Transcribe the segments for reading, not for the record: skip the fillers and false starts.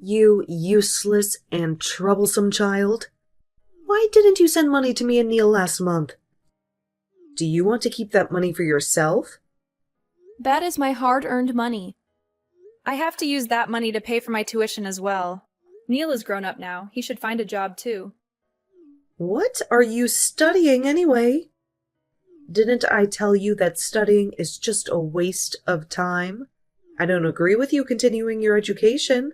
You useless and troublesome child. Why didn't you send money to me and Neil last month? Do you want to keep that money for yourself? That is my hard-earned money. I have to use that money to pay for my tuition as well. Neil is grown up now. He should find a job too. What are you studying anyway? Didn't I tell you that studying is just a waste of time? I don't agree with you continuing your education.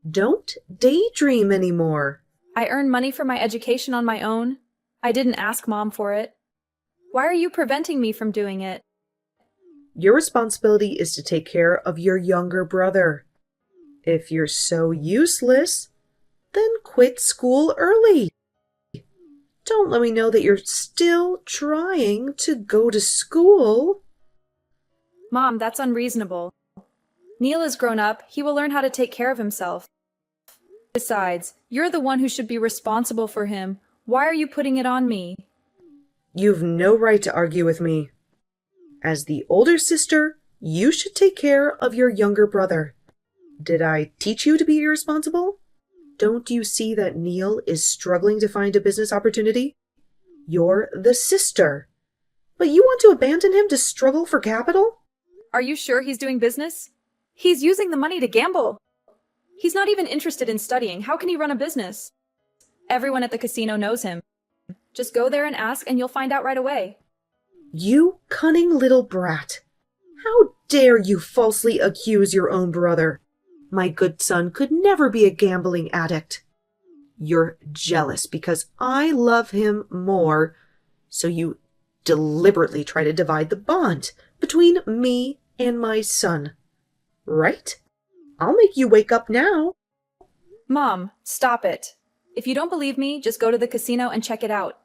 Don't daydream anymore. I earn money for my education on my own. I didn't ask Mom for it. Why are you preventing me from doing it? Your responsibility is to take care of your younger brother. If you're so useless, then quit school early. Don't let me know that you're still trying to go to school. Mom, that's unreasonable. Neil is grown up. He will learn how to take care of himself. Besides, you're the one who should be responsible for him. Why are you putting it on me? You've no right to argue with me. As the older sister, you should take care of your younger brother. Did I teach you to be irresponsible? Don't you see that Neil is struggling to find a business opportunity? You're the sister. But you want to abandon him to struggle for capital? Are you sure he's doing business? He's using the money to gamble. He's not even interested in studying. How can he run a business? Everyone at the casino knows him. Just go there and ask and you'll find out right away. You cunning little brat. How dare you falsely accuse your own brother? My good son could never be a gambling addict. You're jealous because I love him more, so you deliberately try to divide the bond between me and my son. Right? I'll make you wake up now. Mom, stop it. If you don't believe me, just go to the casino and check it out.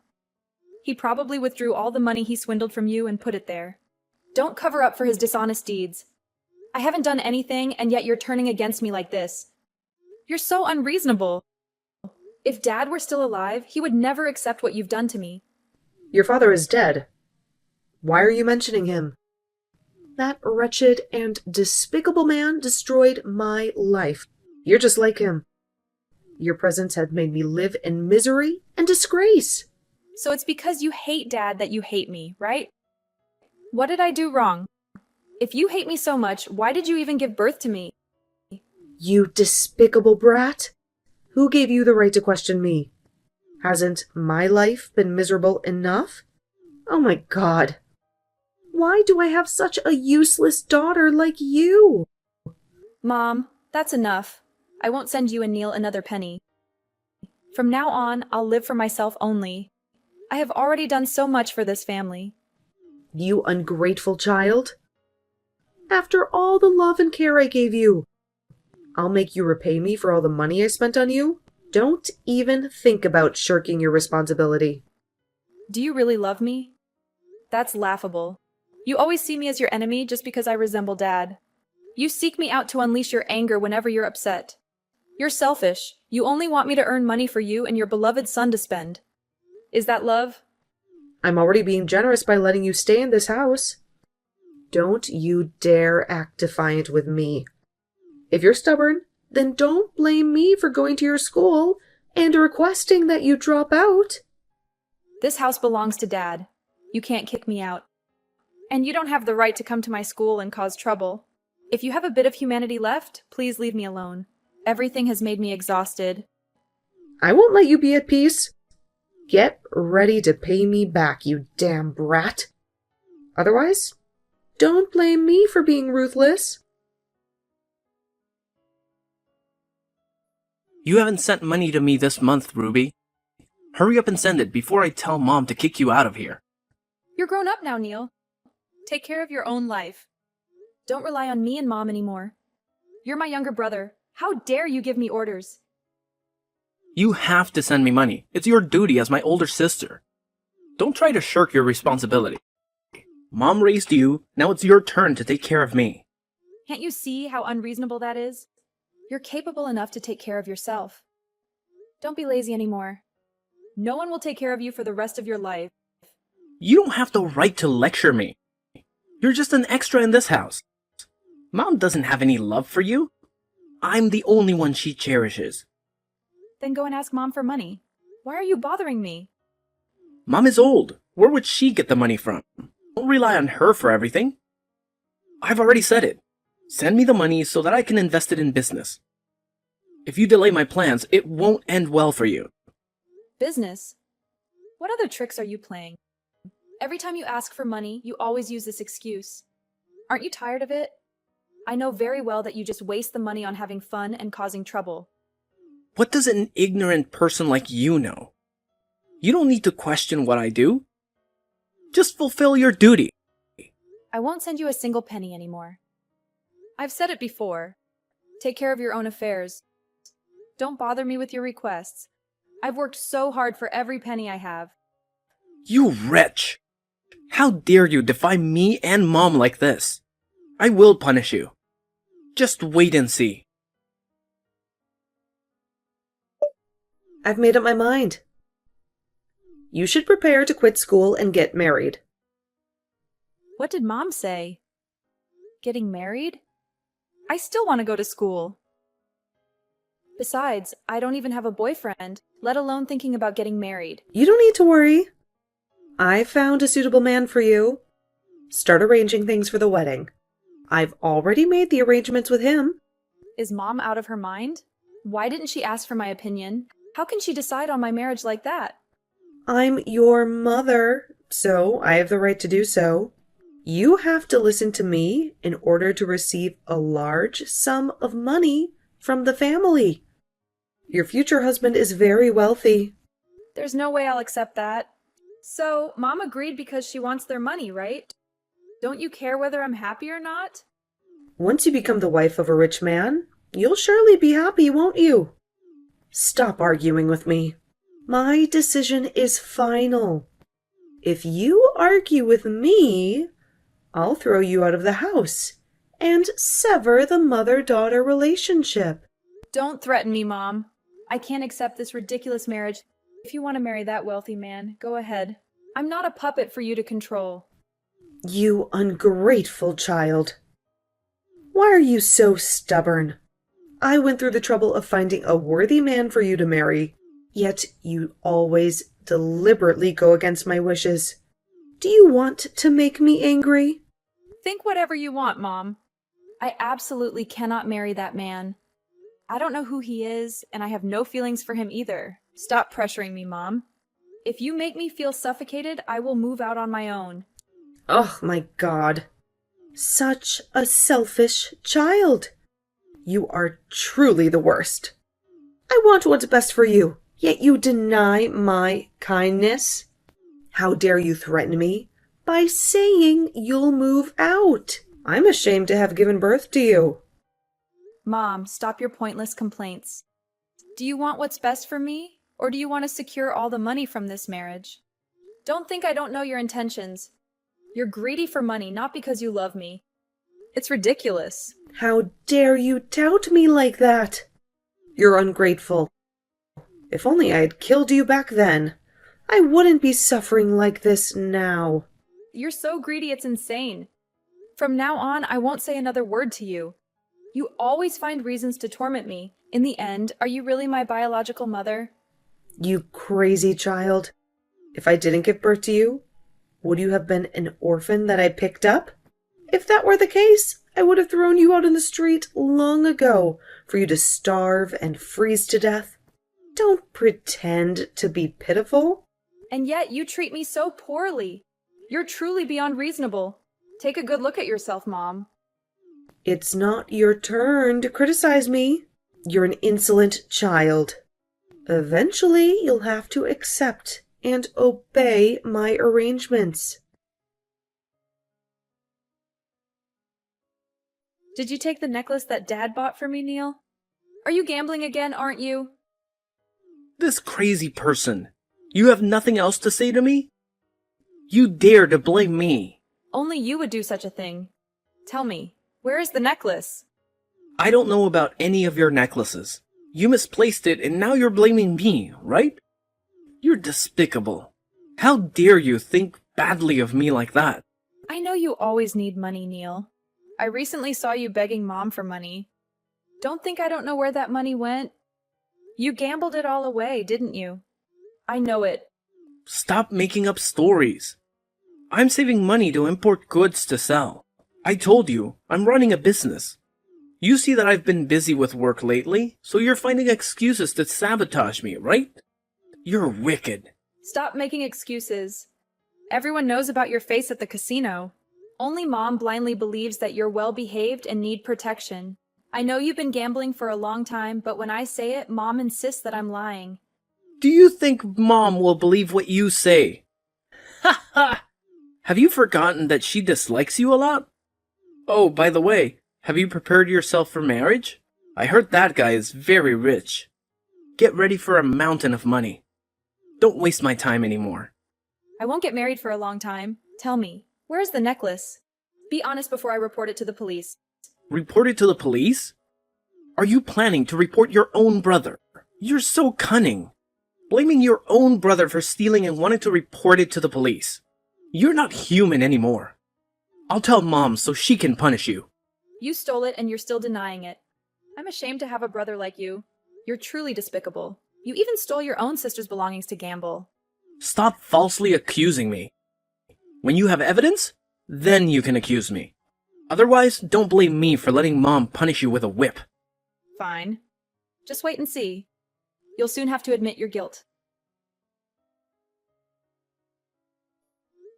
He probably withdrew all the money he swindled from you and put it there. Don't cover up for his dishonest deeds. I haven't done anything, and yet you're turning against me like this. You're so unreasonable. If Dad were still alive, he would never accept what you've done to me. Your father is dead. Why are you mentioning him? That wretched and despicable man destroyed my life. You're just like him. Your presence had made me live in misery and disgrace. So it's because you hate Dad that you hate me, right? What did I do wrong? If you hate me so much, why did you even give birth to me? You despicable brat! Who gave you the right to question me? Hasn't my life been miserable enough? Oh my God! Why do I have such a useless daughter like you? Mom, that's enough. I won't send you and Neil another penny. From now on, I'll live for myself only. I have already done so much for this family. You ungrateful child! After all the love and care I gave you, I'll make you repay me for all the money I spent on you. Don't even think about shirking your responsibility. Do you really love me? That's laughable. You always see me as your enemy just because I resemble Dad. You seek me out to unleash your anger whenever you're upset. You're selfish. You only want me to earn money for you and your beloved son to spend. Is that love? I'm already being generous by letting you stay in this house. Don't you dare act defiant with me. If you're stubborn, then don't blame me for going to your school and requesting that you drop out. This house belongs to Dad. You can't kick me out. And you don't have the right to come to my school and cause trouble. If you have a bit of humanity left, please leave me alone. Everything has made me exhausted. I won't let you be at peace. Get ready to pay me back, you damn brat. Otherwise, don't blame me for being ruthless. You haven't sent money to me this month, Ruby. Hurry up and send it before I tell Mom to kick you out of here. You're grown up now, Neil. Take care of your own life. Don't rely on me and Mom anymore. You're my younger brother. How dare you give me orders? You have to send me money. It's your duty as my older sister. Don't try to shirk your responsibility. Mom raised you, now it's your turn to take care of me. Can't you see how unreasonable that is? You're capable enough to take care of yourself. Don't be lazy anymore. No one will take care of you for the rest of your life. You don't have the right to lecture me. You're just an extra in this house. Mom doesn't have any love for you. I'm the only one she cherishes. Then go and ask Mom for money. Why are you bothering me? Mom is old. Where would she get the money from? Don't rely on her for everything. I've already said it. Send me the money so that I can invest it in business. If you delay my plans, it won't end well for you. Business? What other tricks are you playing? Every time you ask for money, you always use this excuse. Aren't you tired of it? I know very well that you just waste the money on having fun and causing trouble. What does an ignorant person like you know? You don't need to question what I do. Just fulfill your duty. I won't send you a single penny anymore. I've said it before. Take care of your own affairs. Don't bother me with your requests. I've worked so hard for every penny I have. You wretch! How dare you defy me and Mom like this? I will punish you. Just wait and see. I've made up my mind. You should prepare to quit school and get married. What did Mom say? Getting married? I still want to go to school. Besides, I don't even have a boyfriend, let alone thinking about getting married. You don't need to worry. I found a suitable man for you. Start arranging things for the wedding. I've already made the arrangements with him. Is Mom out of her mind? Why didn't she ask for my opinion? How can she decide on my marriage like that? I'm your mother, so I have the right to do so. You have to listen to me in order to receive a large sum of money from the family. Your future husband is very wealthy. There's no way I'll accept that. So, Mom agreed because she wants their money, right? Don't you care whether I'm happy or not? Once you become the wife of a rich man, you'll surely be happy, won't you? Stop arguing with me. My decision is final. If you argue with me, I'll throw you out of the house and sever the mother-daughter relationship. Don't threaten me, Mom. I can't accept this ridiculous marriage. If you want to marry that wealthy man, go ahead. I'm not a puppet for you to control. You ungrateful child. Why are you so stubborn? I went through the trouble of finding a worthy man for you to marry, yet you always deliberately go against my wishes. Do you want to make me angry? Think whatever you want, Mom. I absolutely cannot marry that man. I don't know who he is, and I have no feelings for him either. Stop pressuring me, Mom. If you make me feel suffocated, I will move out on my own. Oh, my God. Such a selfish child. You are truly the worst. I want what's best for you, yet you deny my kindness. How dare you threaten me by saying you'll move out? I'm ashamed to have given birth to you. Mom, stop your pointless complaints. Do you want what's best for me, or do you want to secure all the money from this marriage? Don't think I don't know your intentions. You're greedy for money, not because you love me. It's ridiculous. How dare you doubt me like that? You're ungrateful. If only I had killed you back then, I wouldn't be suffering like this now. You're so greedy it's insane. From now on, I won't say another word to you. You always find reasons to torment me. In the end, are you really my biological mother? You crazy child. If I didn't give birth to you, would you have been an orphan that I picked up? If that were the case, I would have thrown you out in the street long ago for you to starve and freeze to death. Don't pretend to be pitiful. And yet you treat me so poorly. You're truly beyond reasonable. Take a good look at yourself, Mom. It's not your turn to criticize me. You're an insolent child. Eventually, you'll have to accept and obey my arrangements. Did you take the necklace that Dad bought for me, Neil? Are you gambling again, aren't you? This crazy person. You have nothing else to say to me? You dare to blame me. Only you would do such a thing. Tell me, where is the necklace? I don't know about any of your necklaces. You misplaced it and now you're blaming me, right? You're despicable. How dare you think badly of me like that? I know you always need money, Neil. I recently saw you begging Mom for money. Don't think I don't know where that money went. You gambled it all away, didn't you? I know it. Stop making up stories. I'm saving money to import goods to sell. I told you, I'm running a business. You see that I've been busy with work lately, so you're finding excuses to sabotage me, right? You're wicked. Stop making excuses. Everyone knows about your face at the casino. Only Mom blindly believes that you're well-behaved and need protection. I know you've been gambling for a long time, but when I say it, Mom insists that I'm lying. Do you think Mom will believe what you say? Ha ha! Have you forgotten that she dislikes you a lot? Oh, by the way, have you prepared yourself for marriage? I heard that guy is very rich. Get ready for a mountain of money. Don't waste my time anymore. I won't get married for a long time. Tell me, where's the necklace? Be honest before I report it to the police. Report it to the police? Are you planning to report your own brother? You're so cunning. Blaming your own brother for stealing and wanting to report it to the police. You're not human anymore. I'll tell Mom so she can punish you. You stole it and you're still denying it. I'm ashamed to have a brother like you. You're truly despicable. You even stole your own sister's belongings to gamble. Stop falsely accusing me. When you have evidence, then you can accuse me. Otherwise, don't blame me for letting Mom punish you with a whip. Fine. Just wait and see. You'll soon have to admit your guilt.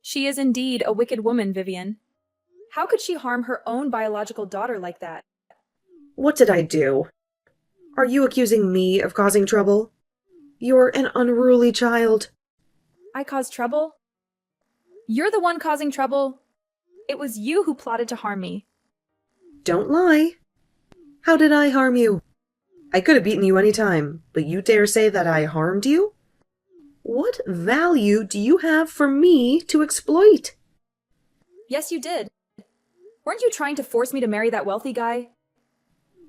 She is indeed a wicked woman, Vivian. How could she harm her own biological daughter like that? What did I do? Are you accusing me of causing trouble? You're an unruly child. I caused trouble? You're the one causing trouble. It was you who plotted to harm me. Don't lie. How did I harm you? I could have beaten you any time, but you dare say that I harmed you? What value do you have for me to exploit? Yes, you did. Weren't you trying to force me to marry that wealthy guy?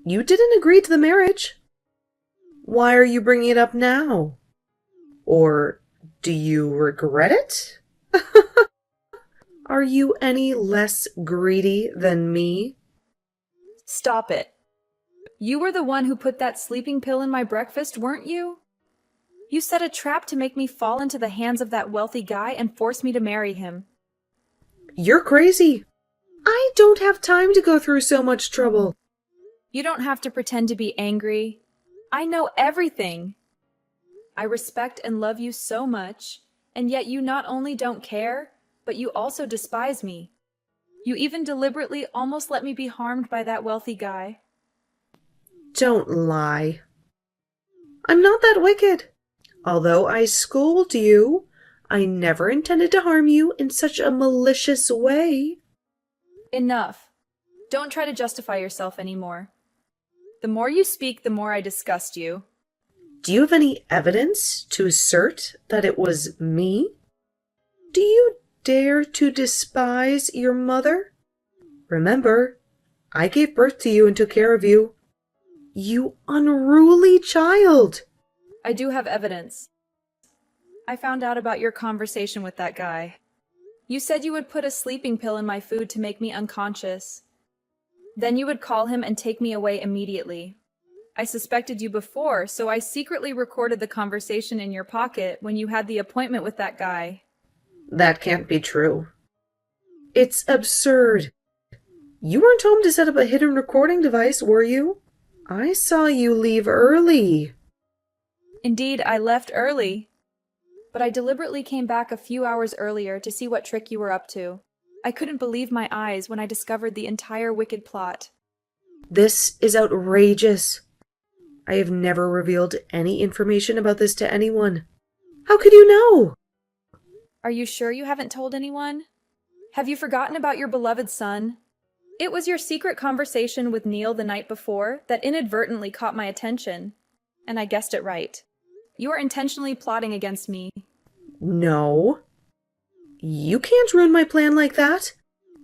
You didn't agree to the marriage. Why are you bringing it up now? Or do you regret it? Are you any less greedy than me? Stop it. You were the one who put that sleeping pill in my breakfast, weren't you? You set a trap to make me fall into the hands of that wealthy guy and force me to marry him. You're crazy. I don't have time to go through so much trouble. You don't have to pretend to be angry. I know everything. I respect and love you so much, and yet you not only don't care, but you also despise me. You even deliberately almost let me be harmed by that wealthy guy. Don't lie. I'm not that wicked. Although I scold you, I never intended to harm you in such a malicious way. Enough. Don't try to justify yourself anymore. The more you speak, the more I disgust you. Do you have any evidence to assert that it was me? Do you dare to despise your mother? Remember, I gave birth to you and took care of you. You unruly child! I do have evidence. I found out about your conversation with that guy. You said you would put a sleeping pill in my food to make me unconscious. Then you would call him and take me away immediately. I suspected you before, so I secretly recorded the conversation in your pocket when you had the appointment with that guy. That can't be true. It's absurd. You weren't home to set up a hidden recording device, were you? I saw you leave early. Indeed, I left early. But I deliberately came back a few hours earlier to see what trick you were up to. I couldn't believe my eyes when I discovered the entire wicked plot. This is outrageous. I have never revealed any information about this to anyone. How could you know? Are you sure you haven't told anyone? Have you forgotten about your beloved son? It was your secret conversation with Neil the night before that inadvertently caught my attention. And I guessed it right. You are intentionally plotting against me. No. You can't ruin my plan like that.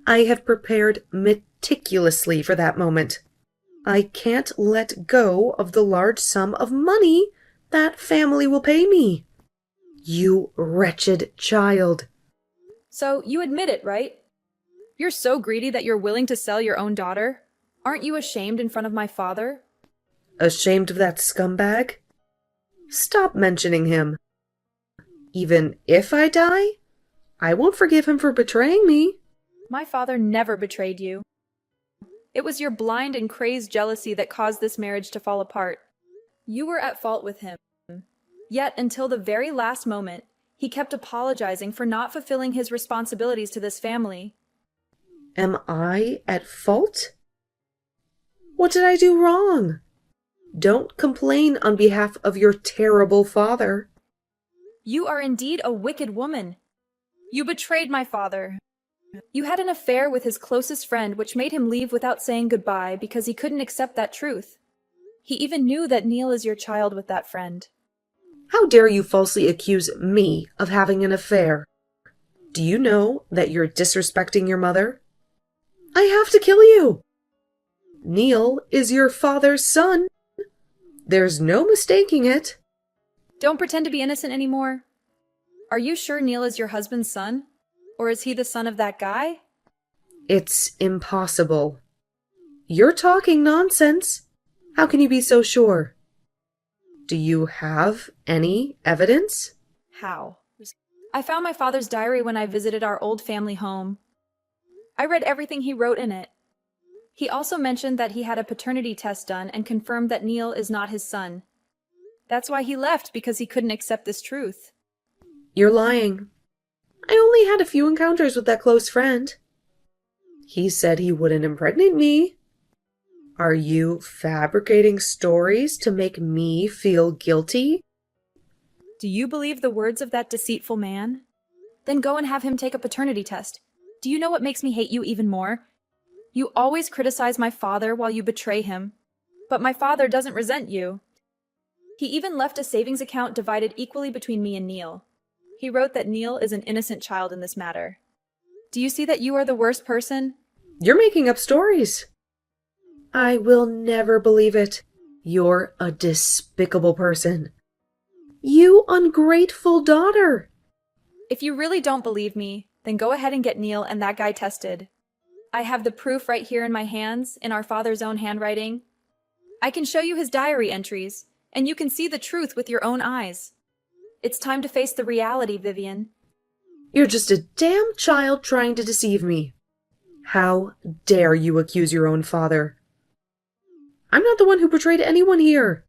I have prepared meticulously for that moment. I can't let go of the large sum of money that family will pay me. You wretched child. So you admit it, right? You're so greedy that you're willing to sell your own daughter? Aren't you ashamed in front of my father? Ashamed of that scumbag? Stop mentioning him. Even if I die, I won't forgive him for betraying me. My father never betrayed you. It was your blind and crazed jealousy that caused this marriage to fall apart. You were at fault with him. Yet, until the very last moment, he kept apologizing for not fulfilling his responsibilities to this family. Am I at fault? What did I do wrong? Don't complain on behalf of your terrible father. You are indeed a wicked woman. You betrayed my father. You had an affair with his closest friend, which made him leave without saying goodbye because he couldn't accept that truth. He even knew that Neil is your child with that friend. How dare you falsely accuse me of having an affair? Do you know that you're disrespecting your mother? I have to kill you. Neil is your father's son. There's no mistaking it. Don't pretend to be innocent anymore. Are you sure Neil is your husband's son? Or is he the son of that guy? It's impossible. You're talking nonsense. How can you be so sure? Do you have any evidence? How? I found my father's diary when I visited our old family home. I read everything he wrote in it. He also mentioned that he had a paternity test done and confirmed that Neil is not his son. That's why he left, because he couldn't accept this truth. You're lying. I only had a few encounters with that close friend. He said he wouldn't impregnate me. Are you fabricating stories to make me feel guilty? Do you believe the words of that deceitful man? Then go and have him take a paternity test. Do you know what makes me hate you even more? You always criticize my father while you betray him. But my father doesn't resent you. He even left a savings account divided equally between me and Neil. He wrote that Neil is an innocent child in this matter. Do you see that you are the worst person? You're making up stories. I will never believe it. You're a despicable person. You ungrateful daughter. If you really don't believe me, then go ahead and get Neil and that guy tested. I have the proof right here in my hands, in our father's own handwriting. I can show you his diary entries, and you can see the truth with your own eyes. It's time to face the reality, Vivian. You're just a damn child trying to deceive me. How dare you accuse your own father? I'm not the one who betrayed anyone here.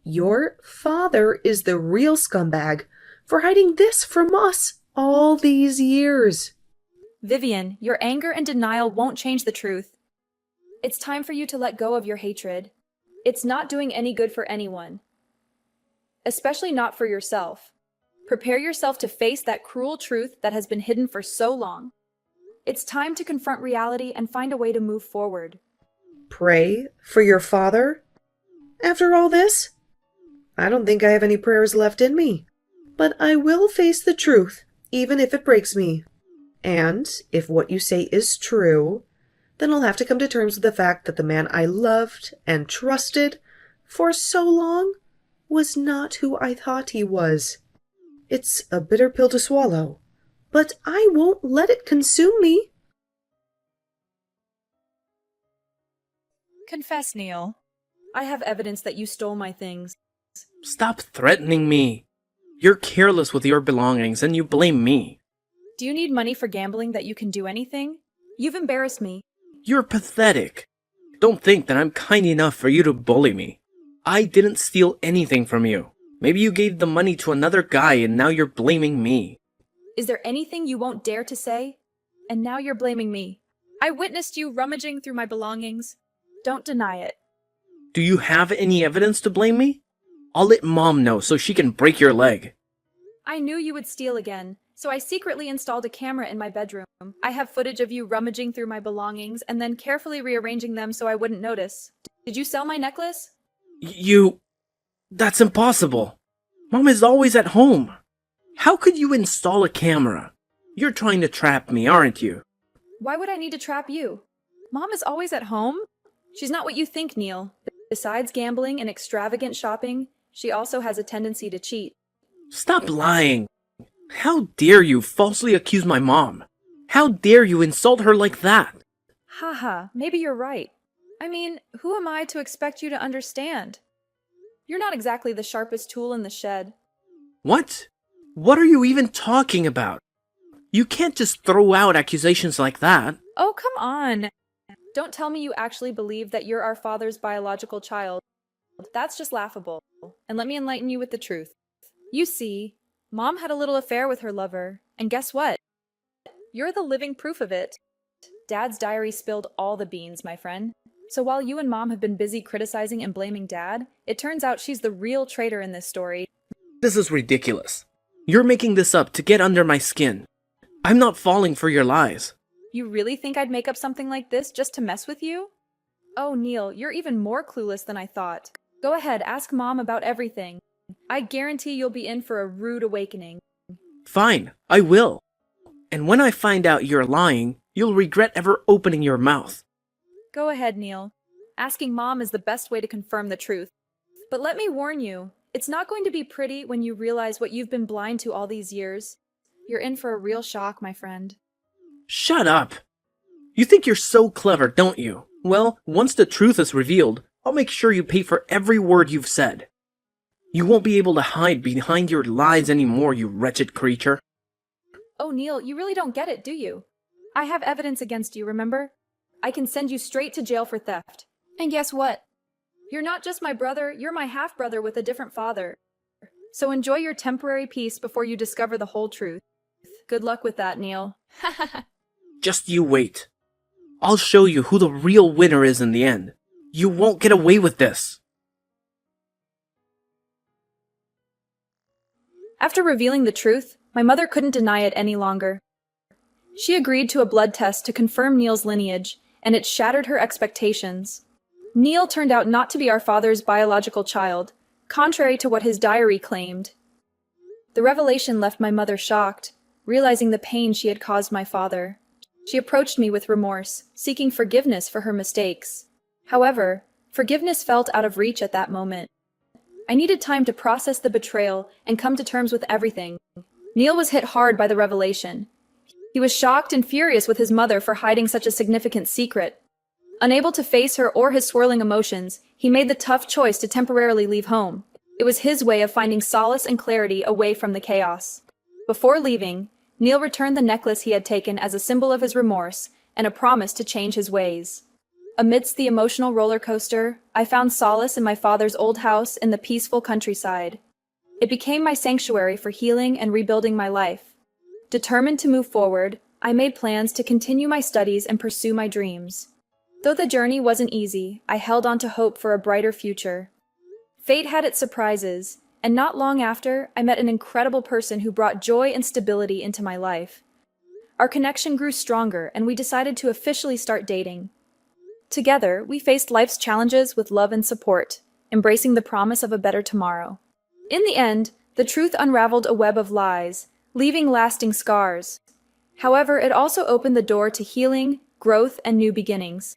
Your father is the real scumbag for hiding this from us all these years. Vivian, your anger and denial won't change the truth. It's time for you to let go of your hatred. It's not doing any good for anyone. Especially not for yourself. Prepare yourself to face that cruel truth that has been hidden for so long. It's time to confront reality and find a way to move forward. Pray for your father? After all this? I don't think I have any prayers left in me. But I will face the truth, even if it breaks me. And if what you say is true, then I'll have to come to terms with the fact that the man I loved and trusted for so long was not who I thought he was. It's a bitter pill to swallow, but I won't let it consume me. Confess, Neil. I have evidence that you stole my things. Stop threatening me. You're careless with your belongings and you blame me. Do you need money for gambling that you can do anything? You've embarrassed me. You're pathetic. Don't think that I'm kind enough for you to bully me. I didn't steal anything from you. Maybe you gave the money to another guy and now you're blaming me. Is there anything you won't dare to say? And now you're blaming me. I witnessed you rummaging through my belongings. Don't deny it. Do you have any evidence to blame me? I'll let Mom know so she can break your leg. I knew you would steal again, so I secretly installed a camera in my bedroom. I have footage of you rummaging through my belongings and then carefully rearranging them so I wouldn't notice. Did you sell my necklace? That's impossible. Mom is always at home. How could you install a camera? You're trying to trap me, aren't you? Why would I need to trap you? Mom is always at home? She's not what you think, Neil. Besides gambling and extravagant shopping, she also has a tendency to cheat. Stop lying. How dare you falsely accuse my mom? How dare you insult her like that? Haha, maybe you're right. I mean, who am I to expect you to understand? You're not exactly the sharpest tool in the shed. What? What are you even talking about? You can't just throw out accusations like that. Oh, come on. Don't tell me you actually believe that you're our father's biological child. That's just laughable. And let me enlighten you with the truth. You see, Mom had a little affair with her lover, and guess what? You're the living proof of it. Dad's diary spilled all the beans, my friend. So while you and Mom have been busy criticizing and blaming Dad, it turns out she's the real traitor in this story. This is ridiculous. You're making this up to get under my skin. I'm not falling for your lies. You really think I'd make up something like this just to mess with you? Oh, Neil, you're even more clueless than I thought. Go ahead, ask Mom about everything. I guarantee you'll be in for a rude awakening. Fine, I will. And when I find out you're lying, you'll regret ever opening your mouth. Go ahead, Neil. Asking Mom is the best way to confirm the truth. But let me warn you, it's not going to be pretty when you realize what you've been blind to all these years. You're in for a real shock, my friend. Shut up! You think you're so clever, don't you? Well, once the truth is revealed, I'll make sure you pay for every word you've said. You won't be able to hide behind your lies anymore, you wretched creature. Oh, Neil, you really don't get it, do you? I have evidence against you, remember? I can send you straight to jail for theft. And guess what? You're not just my brother, you're my half-brother with a different father. So enjoy your temporary peace before you discover the whole truth. Good luck with that, Neil. Just you wait. I'll show you who the real winner is in the end. You won't get away with this. After revealing the truth, my mother couldn't deny it any longer. She agreed to a blood test to confirm Neil's lineage, and it shattered her expectations. Neil turned out not to be our father's biological child, contrary to what his diary claimed. The revelation left my mother shocked, realizing the pain she had caused my father. She approached me with remorse, seeking forgiveness for her mistakes. However, forgiveness felt out of reach at that moment. I needed time to process the betrayal and come to terms with everything. Neil was hit hard by the revelation. He was shocked and furious with his mother for hiding such a significant secret. Unable to face her or his swirling emotions, he made the tough choice to temporarily leave home. It was his way of finding solace and clarity away from the chaos. Before leaving, Neil returned the necklace he had taken as a symbol of his remorse and a promise to change his ways. Amidst the emotional roller coaster, I found solace in my father's old house in the peaceful countryside. It became my sanctuary for healing and rebuilding my life. Determined to move forward, I made plans to continue my studies and pursue my dreams. Though the journey wasn't easy, I held on to hope for a brighter future. Fate had its surprises, and not long after, I met an incredible person who brought joy and stability into my life. Our connection grew stronger, and we decided to officially start dating. Together, we faced life's challenges with love and support, embracing the promise of a better tomorrow. In the end, the truth unraveled a web of lies, leaving lasting scars. However, it also opened the door to healing, growth, and new beginnings.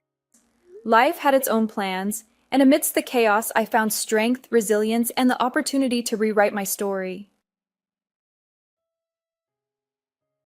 Life had its own plans, and amidst the chaos, I found strength, resilience, and the opportunity to rewrite my story.